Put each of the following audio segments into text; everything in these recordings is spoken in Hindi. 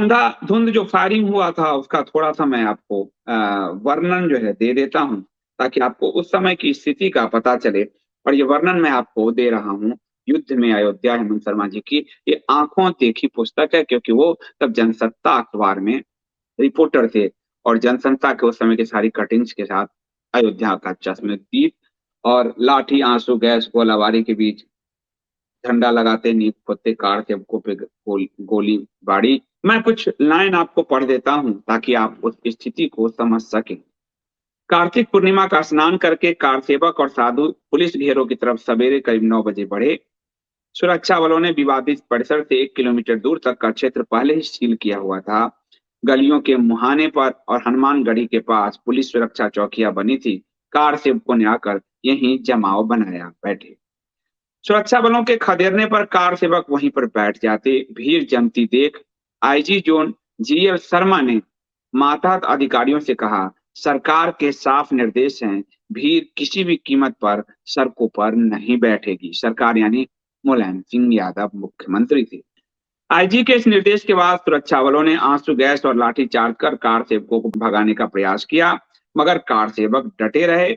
अंधाधुंध जो फायरिंग हुआ था उसका थोड़ा सा मैं आपको वर्णन जो है दे देता हूं, ताकि आपको उस समय की स्थिति का पता चले। और ये वर्णन मैं आपको दे रहा हूँ युद्ध में अयोध्या, हेमंत शर्मा जी की। ये आंखों देखी पुस्तक है, क्योंकि वो तब जनसत्ता अखबार में रिपोर्टर थे और जनसत्ता के उस समय की सारी कटिंग्स के साथ अयोध्या का चश्मदीप और लाठी, आंसू, गैस, गोलाबारी के बीच झंडा लगाते, नींव खोदते, कार सेवकों पे गोली बारी। मैं कुछ लाइन आपको पढ़ देता हूं ताकि आप उस स्थिति को समझ सकें। कार्तिक पूर्णिमा का स्नान करके कार सेवक और साधु पुलिस घेरों की तरफ सवेरे करीब 9 बजे बढ़े। सुरक्षा बलों ने विवादित परिसर से 1 किलोमीटर दूर तक का क्षेत्र पहले ही सील किया हुआ था। गलियों के मुहाने पर और हनुमानगढ़ी के पास पुलिस सुरक्षा चौकियां बनी थी। कार सेवकों ने आकर यहीं जमाव बनाया बैठे। सुरक्षा बलों के खदेड़ने पर कार सेवक वहीं पर बैठ जाते। भीड़ जमती देख आईजी जोन जीएल शर्मा ने मातहत अधिकारियों से कहा, सरकार के साफ निर्देश हैं, भीड़ किसी भी कीमत पर सड़कों पर नहीं बैठेगी। सरकार यानी मुलायम सिंह यादव मुख्यमंत्री थे। आईजी के इस निर्देश के बाद सुरक्षा बलों ने आंसू गैस और लाठी चार्ज कर कार सेवकों को भगाने का प्रयास किया, मगर कार सेवक डटे रहे।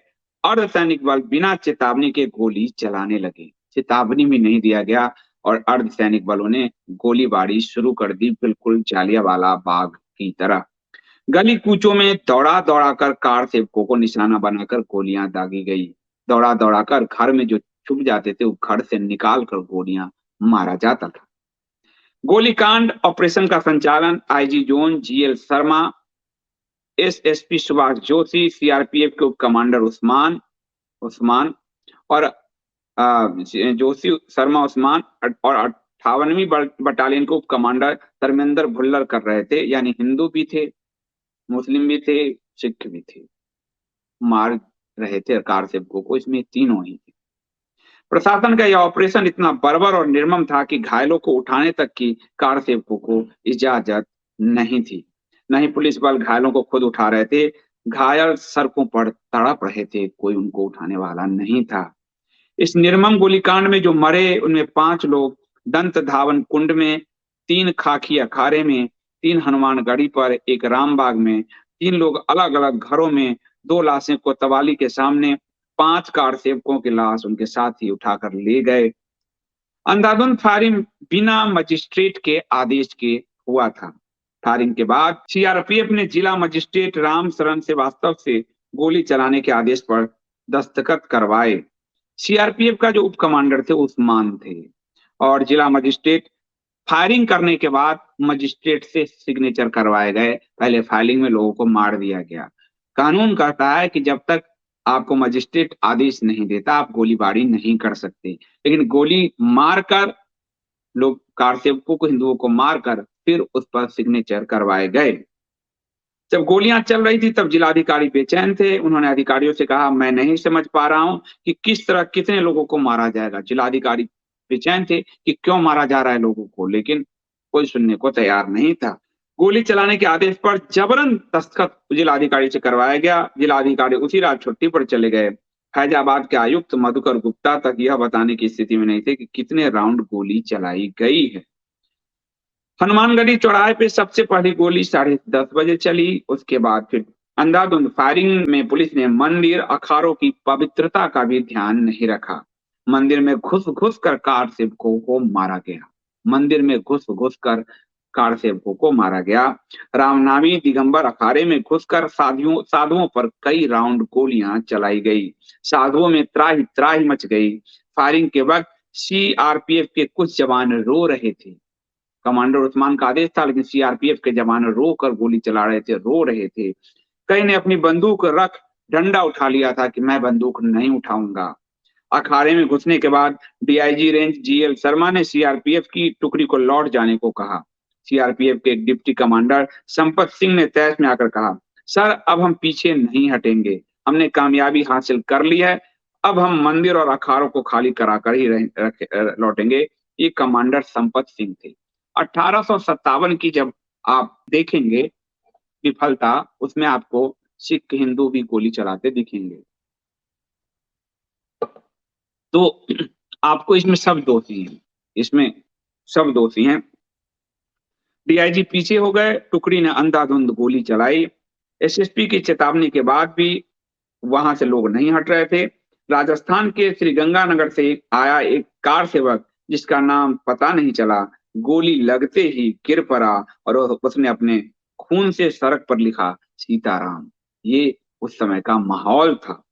अर्धसैनिक बल बिना चेतावनी के गोली चलाने लगे। चेतावनी भी नहीं दिया गया और अर्धसैनिक बलों ने गोलीबारी शुरू कर दी, बिल्कुल जालियांवाला बाग की तरह। गली कूचों में दौड़ा दौड़ा कर कार सेवकों को निशाना बनाकर गोलियां दागी गई। दौड़ा दौड़ा कर घर में जो छुप जाते थे, वो घर से निकाल कर गोलियां मारा जाता था। गोलीकांड ऑपरेशन का संचालन IG zone GL Sharma, SSP Subhash Joshi, CRPF के उप कमांडर उस्मान उस्मान और जोशी, शर्मा, उस्मान और 58वीं बटालियन के उप कमांडर धर्मेंद्र भुल्लर कर रहे थे। यानी हिंदू भी थे, मुस्लिम भी थे, सिख भी थे। मार रहे थे कार सेवकों को, इसमें तीनों ही थे। प्रशासन का यह ऑपरेशन इतना बर्बर और निर्मम था कि घायलों को उठाने तक की कार सेवकों को इजाजत नहीं थी। नहीं पुलिस बल घायलों को खुद उठा रहे थे। घायल सड़कों पर तड़प रहे थे, कोई उनको उठाने वाला नहीं था। इस निर्मम गोलीकांड में जो मरे उनमें 5 लोग दंत धावन कुंड में, 3 खाकी अखाड़े में, 3 हनुमानगढ़ी पर, 1 रामबाग में, 3 लोग अलग अलग घरों में, 2 लाशें कोतवाली के सामने, 5 कार सेवकों की लाश उनके साथ ही उठाकर ले गए। अंधाधुंध फायरिंग बिना मजिस्ट्रेट के आदेश के हुआ था। फायरिंग के बाद सीआरपीएफ ने जिला मजिस्ट्रेट राम शरण श्रीवास्तव से गोली चलाने के आदेश पर दस्तखत करवाए। सीआरपीएफ का जो उप कमांडर थे उस्मान थे और जिला मजिस्ट्रेट फायरिंग करने के बाद मजिस्ट्रेट से सिग्नेचर करवाए गए। पहले फायरिंग में लोगों को मार दिया गया। कानून कहता है कि जब तक आपको मजिस्ट्रेट आदेश नहीं देता आप गोलीबारी नहीं कर सकते, लेकिन गोली मारकर लोग कार सेवकों को, हिंदुओं को मारकर फिर उस पर सिग्नेचर करवाए गए। जब गोलियां चल रही थी तब जिलाधिकारी बेचैन थे। उन्होंने अधिकारियों से कहा, मैं नहीं समझ पा रहा हूं कि किस तरह कितने लोगों को मारा जाएगा। जिलाधिकारी बेचैन थे कि क्यों मारा जा रहा है लोगों को, लेकिन कोई सुनने को तैयार नहीं था। गोली चलाने के आदेश पर जबरन दस्तखत जिलाधिकारी से करवाया गया। जिलाधिकारी उसी रात छुट्टी पर चले गए। फैजाबाद के आयुक्त मधुकर गुप्ता तक यह बताने की स्थिति में नहीं थे कि कितने राउंड गोली चलाई गई है। हनुमानगढ़ी चौराहे पे सबसे पहली गोली 10:30 बजे चली। उसके बाद फिर अंधाधुंध फायरिंग में पुलिस ने मंदिर, अखाड़ों की पवित्रता का भी ध्यान नहीं रखा। मंदिर में घुस घुस कर कार सेवकों को मारा गया। मंदिर में घुस घुस कर कार सेवकों को मारा गया। रामनामी दिगंबर अखाड़े में घुसकर साधुओं पर कई राउंड गोलियां चलाई गई। साधुओं में त्राही त्राही मच गई। फायरिंग के वक्त सीआरपीएफ के कुछ जवान रो रहे थे। कमांडर उस्मान का आदेश था, लेकिन सीआरपीएफ के जवान रो कर गोली चला रहे थे, रो रहे थे। कई ने अपनी बंदूक रख डंडा उठा लिया था कि मैं बंदूक नहीं उठाऊंगा। अखाड़े में घुसने के बाद डीआईजी रेंज जीएल शर्मा ने सीआरपीएफ की टुकड़ी को लौट जाने को कहा। सीआरपीएफ के एक डिप्टी कमांडर संपत सिंह ने तैश में आकर कहा, सर अब हम पीछे नहीं हटेंगे, हमने कामयाबी हासिल कर ली है, अब हम मंदिर और अखाड़ों को खाली कराकर ही लौटेंगे। ये कमांडर संपत सिंह थे। 1857 की जब आप देखेंगे विफलता, उसमें आपको सिख हिंदू भी गोली चलाते दिखेंगे। तो आपको इसमें सब दोषी हैं, इसमें सब दोषी हैं। डीआईजी पीछे हो गए, टुकड़ी ने अंधाधुंध गोली चलाई। एसएसपी की चेतावनी के बाद भी वहां से लोग नहीं हट रहे थे। राजस्थान के श्रीगंगानगर से आया एक कार सेवक, जिसका नाम पता नहीं चला, गोली लगते ही गिर पड़ा और उसने अपने खून से सड़क पर लिखा सीताराम। ये उस समय का माहौल था।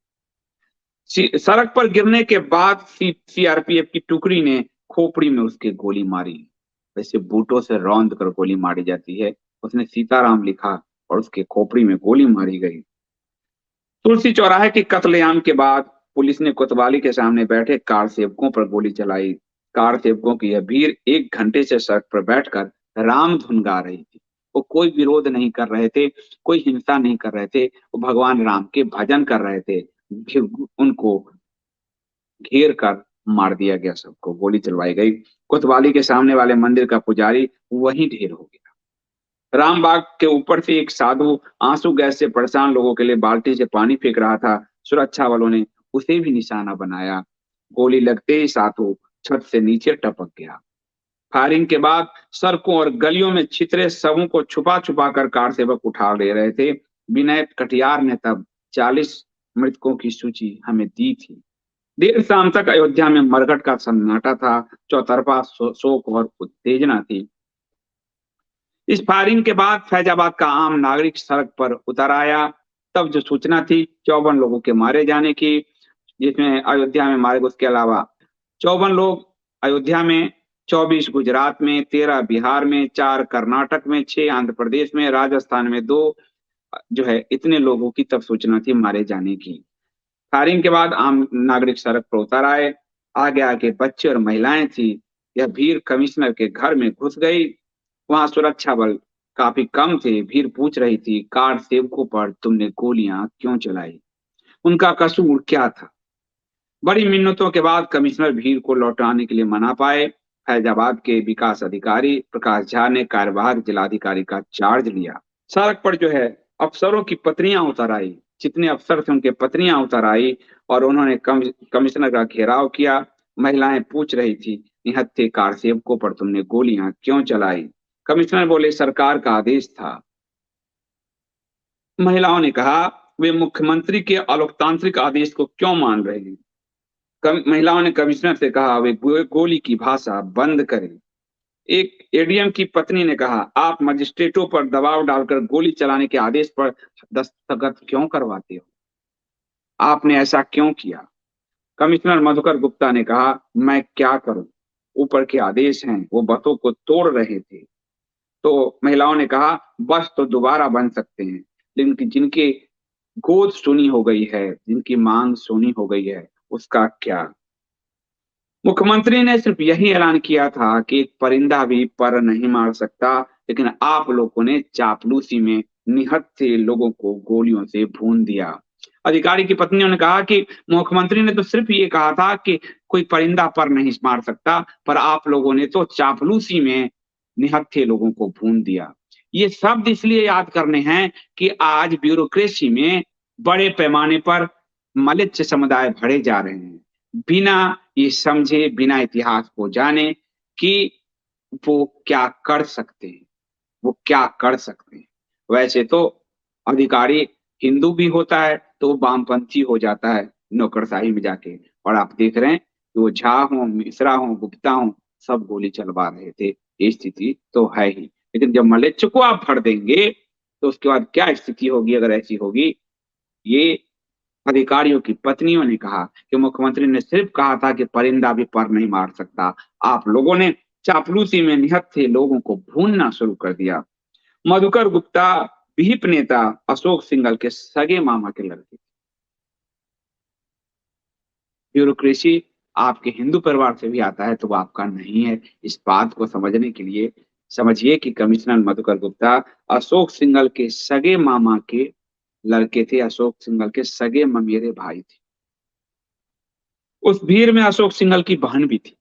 सड़क पर गिरने के बाद सीआरपीएफ की टुकड़ी ने खोपड़ी में उसके गोली मारी। वैसे बूटों से रौंद कर गोली मारी जाती है, उसने सीताराम लिखा और उसके खोपड़ी में गोली मारी गई। तुलसी चौराहे के कत्लेआम के बाद पुलिस ने कोतवाली के सामने बैठे कार सेवकों पर गोली चलाई। कार सेवकों की यह भीड़ 1 घंटे से सड़क पर बैठकर राम धुन गा रही थी। वो कोई विरोध नहीं कर रहे थे, कोई हिंसा नहीं कर रहे थे, वो भगवान राम के भजन कर रहे थे। फिर उनको घेर कर मार दिया गया, सबको गोली चलवाई गई। कोतवाली के सामने वाले मंदिर का पुजारी वहीं ढेर हो गया। रामबाग के ऊपर से एक साधु आंसू गैस से परेशान लोगों के लिए बाल्टी से पानी फेंक रहा था। सुरक्षा वालों ने उसे भी निशाना बनाया। गोली लगते ही साधु छत से नीचे टपक गया। फायरिंग के बाद सड़कों और गलियों में छितरे शवों को छुपा छुपा कर कार सेवक उठा ले रहे थे। विनय कटियार ने तब 40 मृतकों की सूची हमें दी थी। देर शाम तक अयोध्या में मरघट का सन्नाटा था। चौतरफा शोक और उत्तेजना थी। इस फायरिंग के बाद फैजाबाद का आम नागरिक सड़क पर उतर आया। तब जो सूचना थी 54 लोगों के मारे जाने की, जिसमें अयोध्या में मारे, उसके अलावा 54 लोग अयोध्या में, 24 गुजरात में, 13 बिहार में, 4 कर्नाटक में, 6 आंध्र प्रदेश में, राजस्थान में 2, जो है इतने लोगों की तब सूचना थी मारे जाने की। फायरिंग के बाद आम नागरिक सड़क पर उतर आए। आगे आगे बच्चे और महिलाएं थी। यह भीड़ कमिश्नर के घर में घुस गई। वहां सुरक्षा बल काफी कम थे। भीड़ पूछ रही थी, कार सेवकों पर तुमने गोलियां क्यों चलाई? उनका कसूर क्या था? बड़ी मिन्नतों के बाद कमिश्नर भीड़ को लौटाने के लिए मना पाए। फैजाबाद के विकास अधिकारी प्रकाश झा ने कार्यवाहक जिलाधिकारी का चार्ज लिया। सड़क पर जो है अफसरों की पत्नियां उतर आई। जितने अफसर थे उनके पत्नियां उतर आई और उन्होंने कमिश्नर का घेराव किया। महिलाएं पूछ रही थी, निहत्थे कार सेवकों पर तुमने गोलियां क्यों चलाई? कमिश्नर बोले, सरकार का आदेश था। महिलाओं ने कहा, वे मुख्यमंत्री के अलोकतांत्रिक आदेश को क्यों मान रहे हैं? महिलाओं ने कमिश्नर से कहा, वे गोली की भाषा बंद करें। एक एडीएम की पत्नी ने कहा, आप मजिस्ट्रेटों पर दबाव डालकर गोली चलाने के आदेश पर दस्तखत क्यों करवाते हो? आपने ऐसा क्यों किया? कमिश्नर मधुकर गुप्ता ने कहा, मैं क्या करूं, ऊपर के आदेश हैं, वो बसों को तोड़ रहे थे। तो महिलाओं ने कहा, बस तो दोबारा बन सकते हैं, लेकिन जिनकी गोद सुनी हो गई है, जिनकी मांग सुनी हो गई है, उसका क्या? मुख्यमंत्री ने सिर्फ यही ऐलान किया था कि एक परिंदा भी पर नहीं मार सकता, लेकिन आप लोगों ने चापलूसी में निहत्थे लोगों को गोलियों से भून दिया। अधिकारी की पत्नियों ने कहा कि मुख्यमंत्री ने तो सिर्फ ये कहा था कि कोई परिंदा पर नहीं मार सकता, पर आप लोगों ने तो चापलूसी में निहत्थे लोगों को भून दिया। ये शब्द इसलिए याद करने हैं कि आज ब्यूरोक्रेसी में बड़े पैमाने पर मलिच्छ समुदाय भरे जा रहे हैं, बिना ये समझे, बिना इतिहास को जाने कि वो क्या कर सकते हैं, वो क्या कर सकते हैं। वैसे तो अधिकारी हिंदू भी होता है तो वामपंथी हो जाता है नौकरशाही में जाके, और आप देख रहे हैं कि वो झा हो, मिश्रा हो, गुप्ता हो, सब गोली चलवा रहे थे। ये स्थिति तो है ही, लेकिन जब मलेच्छ को आप भर देंगे तो उसके बाद क्या स्थिति होगी? अगर ऐसी होगी, ये अधिकारियों की पत्नियों ने कहा कि मुख्यमंत्री ने सिर्फ कहा था कि परिंदा भी पर नहीं मार सकता, आप लोगों ने चापलूसी में निहत्थे लोगों को भूनना शुरू कर दिया। मधुकर गुप्ता विहिप नेता अशोक सिंघल के सगे मामा के लड़के। ब्यूरोक्रेसी आपके हिंदू परिवार से भी आता है तो वो आपका नहीं है। इस बात को समझने के लिए समझिए कि कमिश्नर मधुकर गुप्ता अशोक सिंघल के सगे मामा के लड़के थे। अशोक सिंघल के सगे ममेरे भाई थे। उस भीड़ में अशोक सिंघल की बहन भी थी।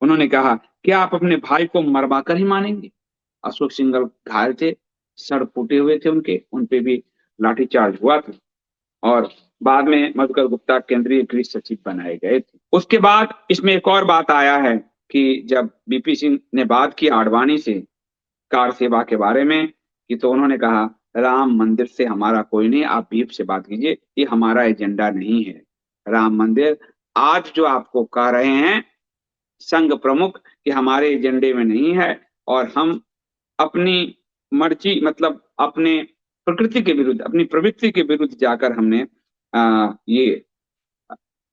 उन्होंने कहा, क्या आप अपने भाई को मरवा कर ही मानेंगे? अशोक सिंघल घायल थे, सर फूटे हुए थे उनके, उनपे भी लाठीचार्ज हुआ था और बाद में मधुकर गुप्ता केंद्रीय गृह सचिव बनाए गए थे। उसके बाद इसमें एक और बात आया है कि जब बीपी सिंह ने बात की आडवाणी से, कार सेवा के बारे में कि तो उन्होंने कहा राम मंदिर से हमारा कोई नहीं, आप बीप से बात कीजिए, ये हमारा एजेंडा नहीं है। राम मंदिर आज जो आपको कह रहे हैं संघ प्रमुख कि हमारे एजेंडे में नहीं है, और हम अपनी मर्जी मतलब अपने प्रकृति के विरुद्ध, अपनी प्रवृत्ति के विरुद्ध जाकर हमने ये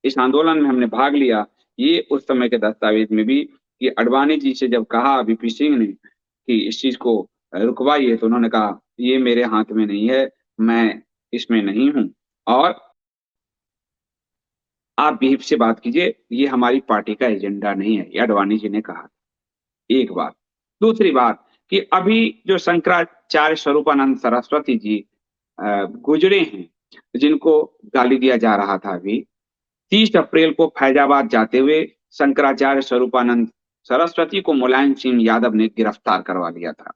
इस आंदोलन में हमने भाग लिया। ये उस समय के दस्तावेज में भी कि अडवाणी जी से जब कहा वीपी सिंह ने कि इस चीज को रुकवाइए, तो उन्होंने कहा ये मेरे हाथ में नहीं है, मैं इसमें नहीं हूं, और आप विप से बात कीजिए, ये हमारी पार्टी का एजेंडा नहीं है, ये अडवाणी जी ने कहा। एक बात। दूसरी बात कि अभी जो शंकराचार्य स्वरूपानंद सरस्वती जी गुजरे हैं, जिनको गाली दिया जा रहा था अभी, 30 अप्रैल को फैजाबाद जाते हुए शंकराचार्य स्वरूपानंद सरस्वती को मुलायम सिंह यादव ने गिरफ्तार करवा लिया था।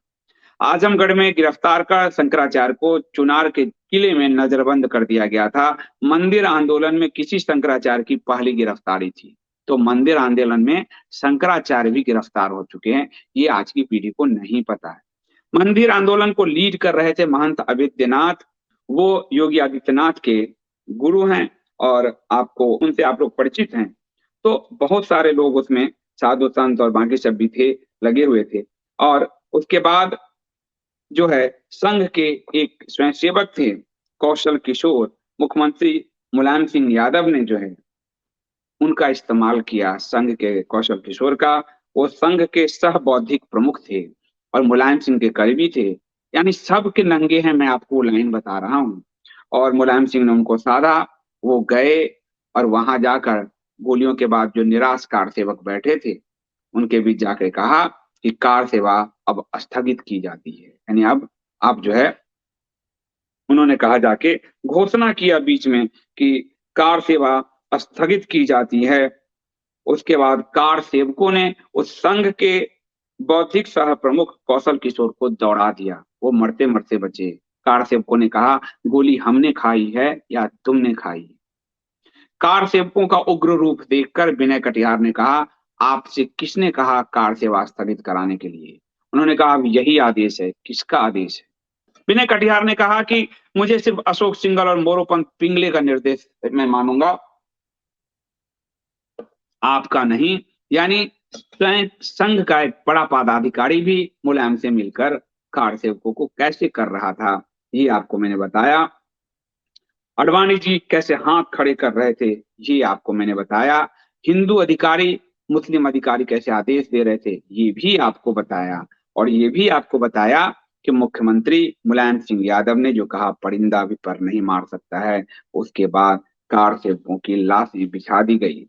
आजमगढ़ में गिरफ्तार कर शंकराचार्य को चुनार के किले में नजरबंद कर दिया गया था। मंदिर आंदोलन में किसी शंकराचार्य की पहली गिरफ्तारी थी, तो मंदिर आंदोलन में शंकराचार्य भी गिरफ्तार हो चुके हैं, ये आज की पीढ़ी को नहीं पता है। मंदिर आंदोलन को लीड कर रहे थे महंत अवेद्यनाथ, वो योगी आदित्यनाथ के गुरु हैं, और आपको उनसे आप लोग परिचित हैं। तो बहुत सारे लोग उसमें साधु संत और बाकी सब भी थे, लगे हुए थे। और उसके बाद जो है संघ के एक स्वयंसेवक थे कौशल किशोर, मुख्यमंत्री मुलायम सिंह यादव ने जो है उनका इस्तेमाल किया, संघ के कौशल किशोर का। वो संघ के सह बौद्धिक प्रमुख थे और मुलायम सिंह के करीबी थे, यानी सब के नंगे हैं, मैं आपको लाइन बता रहा हूँ। और मुलायम सिंह ने उनको साधा, वो गए और वहां जाकर गोलियों के बाद जो निराश कार सेवक बैठे थे उनके बीच जाकर कहा कि कार सेवा अब स्थगित की जाती है, यानी अब जो है उन्होंने कहा जाके घोषणा किया बीच में कि कार सेवा स्थगित की जाती है। उसके बाद कार सेवकों ने उस संघ के बौद्धिक सह प्रमुख कौशल किशोर को दौड़ा दिया, वो मरते मरते बचे। कार सेवकों ने कहा गोली हमने खाई है या तुमने खाई। कार सेवकों का उग्र रूप देखकर विनय कटियार ने कहा आपसे किसने कहा कार सेवा स्थगित कराने के लिए। उन्होंने कहा अब यही आदेश है। किसका आदेश है? विनय कटियार ने कहा कि मुझे सिर्फ अशोक सिंघल और मोरोपंत पिंगले का निर्देश मैं मानूंगा, आपका नहीं। यानी स्वयं संघ का एक बड़ा पदाधिकारी भी मुलायम से मिलकर कार सेवकों को कैसे कर रहा था, ये आपको मैंने बताया। अडवाणी जी कैसे हाथ खड़े कर रहे थे, ये आपको मैंने बताया। हिंदू अधिकारी मुस्लिम अधिकारी कैसे आदेश दे रहे थे, ये भी आपको बताया। और ये भी आपको बताया कि मुख्यमंत्री मुलायम सिंह यादव ने जो कहा परिंदा भी पर नहीं मार सकता है, उसके बाद कार सेवकों की लाशें बिछा दी गई।